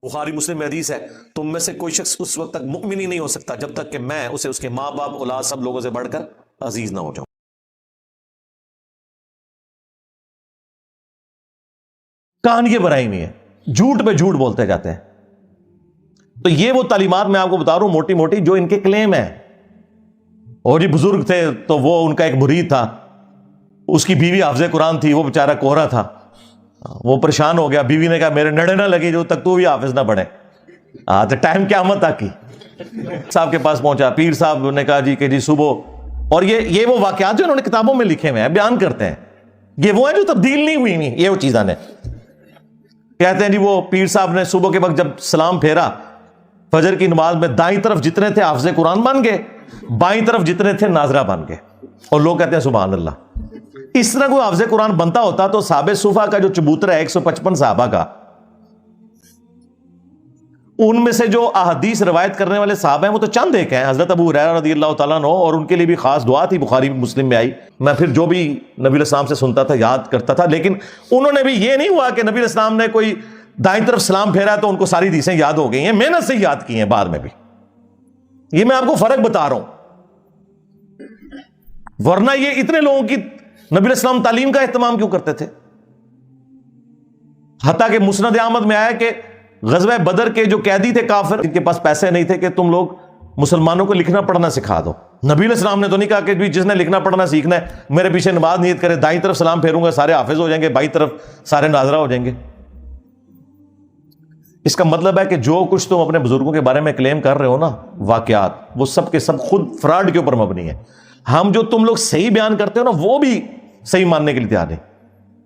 بخاری مسلم میں حدیث ہے، تم میں سے کوئی شخص اس وقت تک مؤمن ہی نہیں ہو سکتا جب تک کہ میں اسے اس کے ماں باپ اولاد سب لوگوں سے بڑھ کر عزیز نہ ہو جاؤں۔ کہانی بنائی ہوئی ہے، جھوٹ پہ جھوٹ بولتے جاتے ہیں۔ تو یہ وہ تعلیمات میں آپ کو بتا رہا ہوں موٹی موٹی جو ان کے کلیم ہیں۔ اور جی بزرگ تھے تو وہ ان کا ایک مرید تھا، اس کی بیوی حافظ قرآن تھی، وہ بیچارہ کوہرا تھا، وہ پریشان ہو گیا، بیوی نے کہا میرے نڑے نہ لگی جو تک تو بھی حافظ نہ بنے۔ تو ٹائم قیامت تک کی صاحب کے پاس پہنچا، پیر صاحب نے کہا جی کہ جی صبح، اور یہ وہ واقعات جو انہوں نے کتابوں میں لکھے ہوئے ہیں بیان کرتے ہیں، یہ وہ ہیں جو تبدیل نہیں ہوئی نہیں، یہ وہ چیزیں نے کہتے ہیں جی وہ پیر صاحب نے صبح کے وقت جب سلام پھیرا فجر کی نماز میں، دائیں طرف جتنے تھے حافظ قرآن بن گئے، بائیں طرف جتنے تھے ناظرہ بن گئے، اور لوگ کہتے ہیں سبحان اللہ۔ اس طرح کوئی حافظ قرآن بنتا ہوتا تو صحابہ صفا کا جو چبوتر ہے 155 صحابہ کا، ان میں سے جو احادیث روایت کرنے والے صحابہ ہیں وہ تو چند ایک ہیں، حضرت ابو ہریرہ رضی اللہ تعالیٰ عنہ، اور ان کے لیے بھی خاص دعا تھی، بخاری مسلم میں آئی۔ میں پھر جو بھی نبی علیہ السلام سے سنتا تھا یاد کرتا تھا، لیکن انہوں نے بھی یہ نہیں ہوا کہ نبی علیہ السلام نے کوئی دائیں طرف سلام پھیرا تو ان کو ساری حدیثیں یاد ہو گئی ہیں، محنت سے یاد کی ہیں بعد میں بھی۔ یہ میں آپ کو فرق بتا رہا ہوں، ورنہ یہ اتنے لوگوں کی نبی علیہ السلام تعلیم کا اہتمام کیوں کرتے تھے؟ حتیٰ کہ مسند احمد میں آیا کہ غزوہ بدر کے جو قیدی تھے کافر، ان کے پاس پیسے نہیں تھے کہ تم لوگ مسلمانوں کو لکھنا پڑھنا سکھا دو۔ نبی علیہ السلام نے تو نہیں کہا کہ جس نے لکھنا پڑھنا سیکھنا ہے میرے پیچھے نماز نیت کرے، دائیں طرف سلام پھیروں گا سارے حافظ ہو جائیں گے، بائیں طرف سارے ناظرہ ہو جائیں گے۔ اس کا مطلب ہے کہ جو کچھ تم اپنے بزرگوں کے بارے میں کلیم کر رہے ہو نا، واقعات، وہ سب کے سب خود فراڈ کے اوپر مبنی ہے۔ ہم جو تم لوگ صحیح بیان کرتے ہو نا وہ بھی صحیح ماننے کے لیے تیار نہیں۔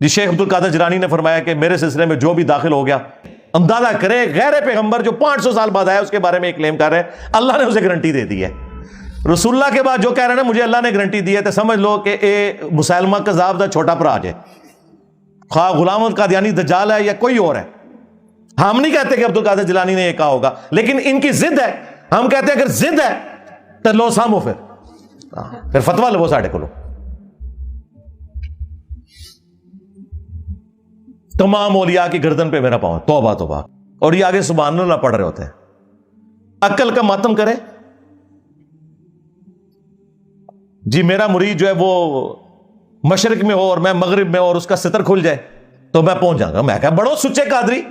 جی شیخ عبد القادر جیلانی نے فرمایا کہ میرے سلسلے میں جو بھی داخل ہو گیا، اندازہ کرے غیر پیغمبر جو 500 سال بعد آیا اس کے بارے میں کلیم کر رہے ہیں، اللہ نے اسے گارنٹی دے دی ہے۔ رسول اللہ کے بعد جو کہہ رہے ہیں نا مجھے اللہ نے گارنٹی دی ہے، تو سمجھ لو کہ اے مسلمہ کذاب دا چھوٹا بھرا ہے، خواہ غلام قادیانی دجال ہے یا کوئی اور ہے۔ ہم نہیں کہتے کہ عبد القادر جیلانی نے یہ کہا ہوگا، لیکن ان کی ضد ہے۔ ہم کہتے ہیں اگر ضد ہے تو لو سامو، پھر فتویٰ لو ساڑھے کو لو۔ تمام اولیاء کی گردن پہ میرا پاؤں، توبہ توبہ، اور یہ آگے سبحان اللہ پڑھ رہے ہوتے ہیں۔ عقل کا ماتم کرے جی، میرا مرید جو ہے وہ مشرق میں ہو اور میں مغرب میں ہو اور اس کا ستر کھل جائے تو میں پہنچ جاؤں گا۔ میں کہا بڑو سچے قادری،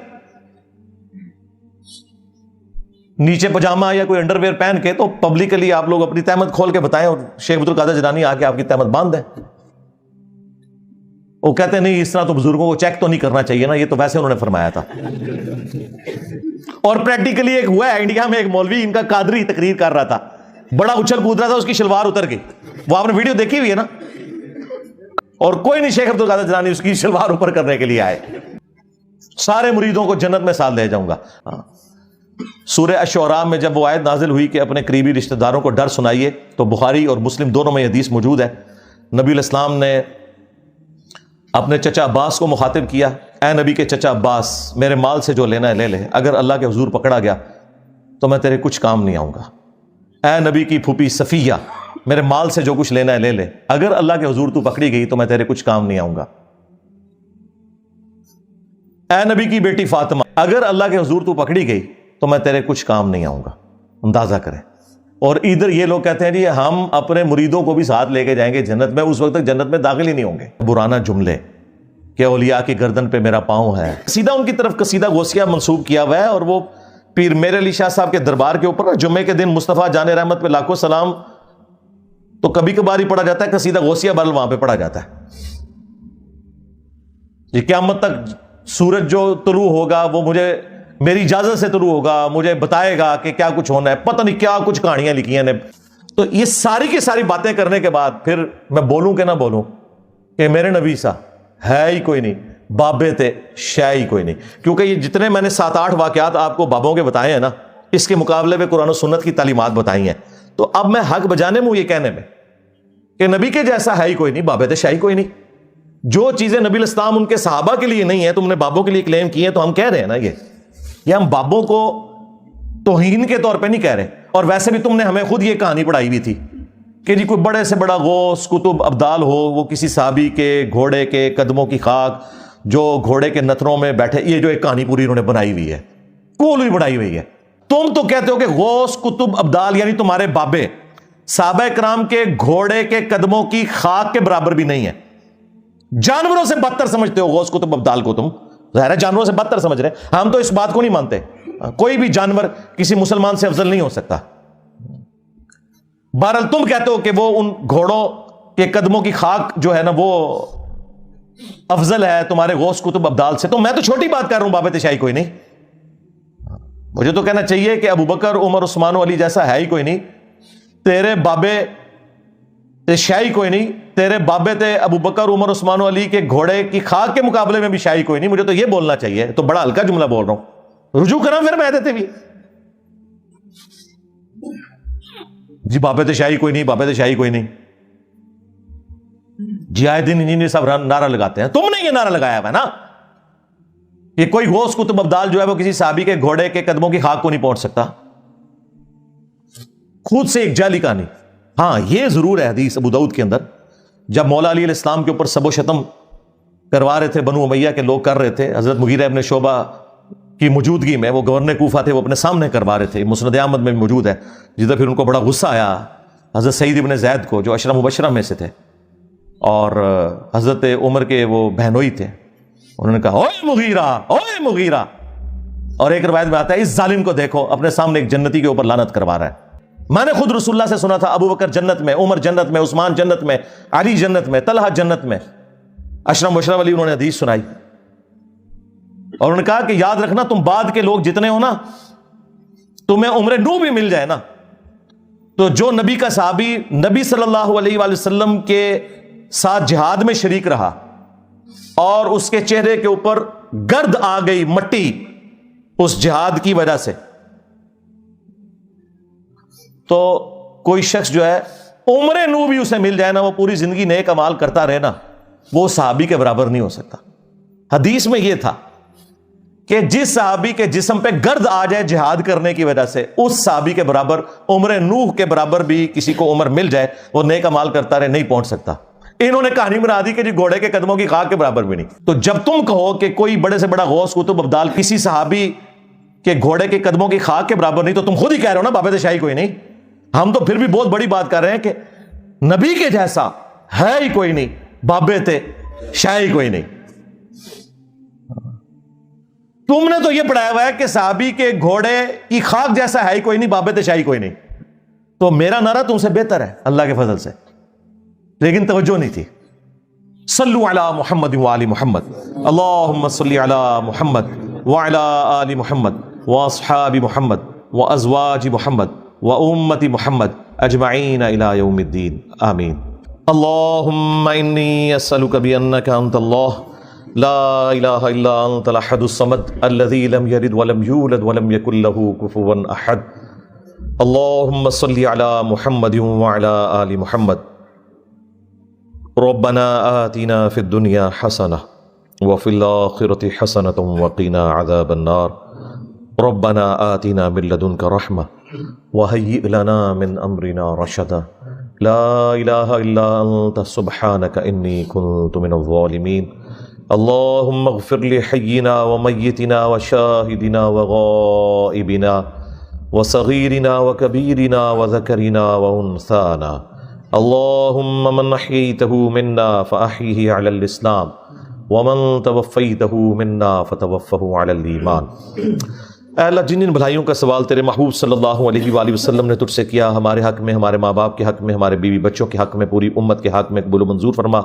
نیچے پجامہ یا کوئی انڈر ویئر پہن کے تو پبلکلی آپ لوگ اپنی تہمت کھول کے بتائیں، اور شیخ عبد القادر جیلانی آ کے آپ کی تہمت باندھ دیں۔ وہ کہتے ہیں نہیں اس طرح تو بزرگوں کو چیک تو نہیں کرنا چاہیے نا، یہ تو ویسے انہوں نے فرمایا تھا۔ اور پریکٹیکلی ایک ہوا ہے انڈیا میں، ایک مولوی ان کا قادری تقریر کر رہا تھا، بڑا اچھل کود رہا تھا، اس کی شلوار اتر گئی، وہ آپ نے ویڈیو دیکھی ہوئی ہے نا، اور کوئی نہیں شیخ عبد القادر جیلانی اس کی شلوار اوپر کرنے کے لیے آئے۔ سارے مریدوں کو جنت میں ساتھ لے جاؤں گا۔ سورہ الشعراء میں جب وہ آیت نازل ہوئی کہ اپنے قریبی رشتہ داروں کو ڈر سنائیے، تو بخاری اور مسلم دونوں میں یہ حدیث موجود ہے۔ نبی علیہ السلام نے اپنے چچا عباس کو مخاطب کیا، اے نبی کے چچا عباس، میرے مال سے جو لینا ہے لے لے، اگر اللہ کے حضور پکڑا گیا تو میں تیرے کچھ کام نہیں آؤں گا۔ اے نبی کی پھوپھی صفیہ، میرے مال سے جو کچھ لینا ہے لے لے، اگر اللہ کے حضور تو پکڑی گئی تو میں تیرے کچھ کام نہیں آؤں گا۔ اے نبی کی بیٹی فاطمہ، اگر اللہ کے حضور تو پکڑی گئی تو میں تیرے کچھ کام نہیں آؤں گا۔ اندازہ کریں۔ اور ادھر یہ لوگ کہتے ہیں جی ہم اپنے مریدوں کو بھی ساتھ لے کے جائیں گے جنت میں، اس وقت تک جنت میں داخل ہی نہیں ہوں گے۔ برانہ جملے کہ اولیاء کی گردن پہ میرا پاؤں ہے، سیدھا ان کی طرف قصیدہ غوثیہ منسوب کیا ہوا ہے، اور وہ پیر میر علی شاہ صاحب کے دربار کے اوپر جمعے کے دن مصطفیٰ جان رحمت پہ لاکھوں سلام تو کبھی کبھار ہی پڑھا جاتا ہے، قصیدہ غوثیہ بل وہاں پہ پڑھا جاتا ہے۔ یہ قیامت تک سورج جو طلوع ہوگا وہ مجھے میری اجازت سے طلوع ہوگا، مجھے بتائے گا کہ کیا کچھ ہونا ہے، پتہ نہیں کیا کچھ کہانیاں لکھی ہیں نے۔ تو یہ ساری کی ساری باتیں کرنے کے بعد پھر میں بولوں کہ نہ بولوں کہ میرے نبی سا ہے ہی کوئی نہیں، بابے تے شے ہی کوئی نہیں، کیونکہ یہ جتنے میں نے 7-8 واقعات آپ کو بابوں کے بتائے ہیں نا، اس کے مقابلے میں قرآن و سنت کی تعلیمات بتائی ہیں۔ تو اب میں حق بجانے میں یہ کہنے میں کہ نبی کے جیسا ہے ہی کوئی نہیں، بابے تے شے ہی کوئی نہیں۔ جو چیزیں نبی علیہ السلام ان کے صحابہ کے لیے نہیں ہیں، تم نے بابوں کے لیے کلیم کی ہیں، تو ہم کہہ رہے ہیں نا یہ ہم بابوں کو توہین کے طور پہ نہیں کہہ رہے۔ اور ویسے بھی تم نے ہمیں خود یہ کہانی پڑھائی ہوئی تھی کہ جی کوئی بڑے سے بڑا غوث قطب ابدال ہو، وہ کسی صحابی کے گھوڑے کے قدموں کی خاک جو گھوڑے کے نتنوں میں بیٹھے، یہ جو ایک کہانی پوری انہوں نے بنائی ہوئی ہے، کول بھی بڑھائی ہوئی ہے. تم تو کہتے ہو کہ غوث کتب ابدال یعنی تمہارے بابے صحابہ کرام کے گھوڑے کے قدموں کی خاک کے برابر بھی نہیں ہے. جانوروں سے بدتر سمجھتے ہو غوث کتب ابدال کو تم. ظاہر ہے جانوروں سے بدتر سمجھ رہے ہیں. ہم تو اس بات کو نہیں مانتے. کوئی بھی جانور کسی مسلمان سے افضل نہیں ہو سکتا. بہرحال تم کہتے ہو کہ وہ ان گھوڑوں کے قدموں کی خاک جو ہے نا وہ افضل ہے تمہارے غوث کتب ابدال سے. تو میں تو چھوٹی بات کر رہا ہوں، بابے تشیعی کوئی نہیں. مجھے تو کہنا چاہیے کہ ابو بکر عمر عثمان و علی جیسا ہے ہی کوئی نہیں. تیرے بابے تشیعی کوئی نہیں. تیرے بابے تھے ابو بکر عمر عثمان و علی کے گھوڑے کی خاک کے مقابلے میں بھی شیعی کوئی نہیں. مجھے تو یہ بولنا چاہیے. تو بڑا ہلکا جملہ بول رہا ہوں. رجوع کرا پھر میں دیتے بھی جی بابے تشیعی کوئی نہیں، بابے تشیعی کوئی نہیں. جی آئے دن انجینئر صاحب نعرہ لگاتے ہیں. تم نے یہ نعرہ لگایا ہوا ہے نا کہ کوئی غوث کتب ابدال جو ہے وہ کسی صحابی کے گھوڑے کے قدموں کی خاک کو نہیں پہنچ سکتا. خود سے ایک جعلی کہانی. ہاں یہ ضرور ہے حدیث ابو داؤد کے اندر جب مولا علی علیہ السلام کے اوپر سب و شتم کروا رہے تھے بنو امیہ کے لوگ کر رہے تھے، حضرت مغیرہ ابن شعبہ کی موجودگی میں، وہ گورنر کوفہ تھے، وہ اپنے سامنے کروا رہے تھے. مسند احمد میں موجود ہے. جدھر پھر ان کو بڑا غصہ آیا حضرت سعید ابن زید کو جو عشرہ مبشرہ میں سے تھے اور حضرت عمر کے وہ بہنوئی تھے. انہوں نے کہا اوے مغیرہ، اوے مغیرہ. اور ایک روایت میں آتا ہے اس ظالم کو دیکھو اپنے سامنے ایک جنتی کے اوپر لعنت کروا رہا ہے. میں نے خود رسول اللہ سے سنا تھا ابو بکر جنت میں، عمر جنت میں، عثمان جنت میں، علی جنت میں، طلحہ جنت میں. عشرہ مبشرہ والی انہوں نے حدیث سنائی اور انہوں نے کہا کہ یاد رکھنا تم بعد کے لوگ جتنے ہو نا تمہیں عمر نو بھی مل جائے نا تو جو نبی کا صحابی نبی صلی اللہ علیہ وآلہ وسلم کے ساتھ جہاد میں شریک رہا اور اس کے چہرے کے اوپر گرد آ گئی مٹی اس جہاد کی وجہ سے، تو کوئی شخص جو ہے عمر نو بھی اسے مل جائے نا، وہ پوری زندگی نیک اعمال کرتا رہے نا، وہ صحابی کے برابر نہیں ہو سکتا. حدیث میں یہ تھا کہ جس صحابی کے جسم پہ گرد آ جائے جہاد کرنے کی وجہ سے اس صحابی کے برابر، عمر نوح کے برابر بھی کسی کو عمر مل جائے وہ نیک اعمال کرتا رہے نہیں پہنچ سکتا. انہوں نے کہانی بنا دی کہ جی گھوڑے کے قدموں کی خاک کے برابر بھی نہیں. تو جب تم کہو کہ کوئی بڑے سے بڑا غوث کتب ابدال کسی صحابی کے گھوڑے کے قدموں کی خاک کے برابر نہیں، تو تم خود ہی کہہ رہے ہو نا بابے تشیعی کوئی نہیں. ہم تو پھر بھی بہت بڑی بات کر رہے ہیں کہ نبی کے جیسا ہے ہی کوئی نہیں، بابے تھے شیعی کوئی نہیں. تم نے تو یہ پڑھایا ہوا ہے کہ صحابی کے گھوڑے کی خاک جیسا ہے ہی کوئی نہیں، بابے تشیعی کوئی نہیں. تو میرا نعرہ تم سے بہتر ہے اللہ کے فضل سے، لیکن توجہ نہیں تھی. صلو علی محمد وآل محمد، اللہم صلی علی محمد وعلی آل محمد واصحاب محمد وازواج محمد وامت محمد اجمعین الی یوم الدین آمین. اللہم انی اسألک بانک انت اللہ لا الہ الا انت الاحد الصمد الذی لم یلد ولم یولد ولم یکن له کفوا احد. اللہم صلی علی محمد وعلی آل محمد. ربنا آتنا فی الدنیا حسنہ وفی الآخرۃ حسنۃ وقنا عذاب النار. ربنا آتنا من لدنک رحمہ وہیئ لنا من امرنا رشدا. لا الہ الا انت سبحانک انی کنت من الظالمین. اللہم اغفر لحینا ومیتنا وشاہدنا وغائبنا وصغیرنا وکبیرنا وذکرنا وانثانا. اللہم من احییتہ منا فاحیہ علی الاسلام ومن توفیتہ منا فتوفہ علی الایمان. اے اللہ جن ان بھلائیوں کا سوال تیرے محبوب صلی اللہ علیہ وآلہ وسلم نے تجھ سے کیا، ہمارے حق میں، ہمارے ماں باپ کے حق میں، ہمارے بیوی بچوں کے حق میں، پوری امت کے حق میں قبول و منظور فرما.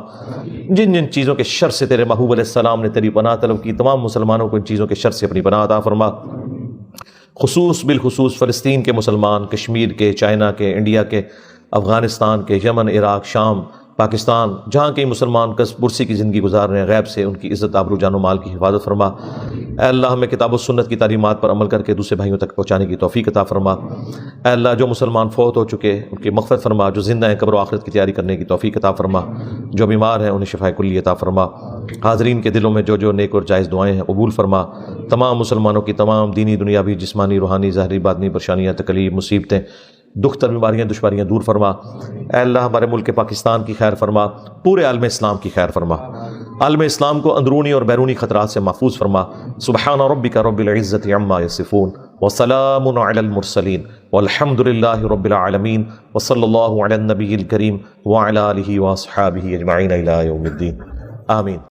جن جن چیزوں کے شر سے تیرے محبوب علیہ السلام نے تیری پناہ طلب کی، تمام مسلمانوں کو ان چیزوں کے شر سے اپنی پناہ عطا فرما. بالخصوص فلسطین کے مسلمان، کشمیر کے، چائنا کے، انڈیا کے، افغانستان کے، یمن، عراق، شام، پاکستان، جہاں کئی مسلمان کس پرسی کی زندگی گزار رہے ہیں، غیب سے ان کی عزت، آبرو، جان و مال کی حفاظت فرما. اے اللہ ہمیں کتاب و سنت کی تعلیمات پر عمل کر کے دوسرے بھائیوں تک پہنچانے کی توفیق عطا فرما. اے اللہ جو مسلمان فوت ہو چکے ان کی مغفرت فرما، جو زندہ ہیں قبر و آخرت کی تیاری کرنے کی توفیق عطا فرما، جو بیمار ہیں انہیں شفاء کلی عطا فرما. حاضرین کے دلوں میں جو جو نیک اور جائز دعائیں ہیں قبول فرما. تمام مسلمانوں کی تمام دینی، دنیاوی، جسمانی، روحانی، ظاہری، باطنی پریشانیاں، تکلیف، مصیبتیں، دکھ تر، بیماریاں، دشواریاں دور فرما. اے اللہ ہمارے ملک پاکستان کی خیر فرما، پورے عالم اسلام کی خیر فرما. عالم اسلام کو اندرونی اور بیرونی خطرات سے محفوظ فرما. سبحان ربک رب العزت عما یصفون وسلام علی المرسلین والحمد للہ رب العالمین وصلی اللہ علی النبی الکریم وعلی آلہ واصحابہ اجمعین الی یوم الدین. آمین.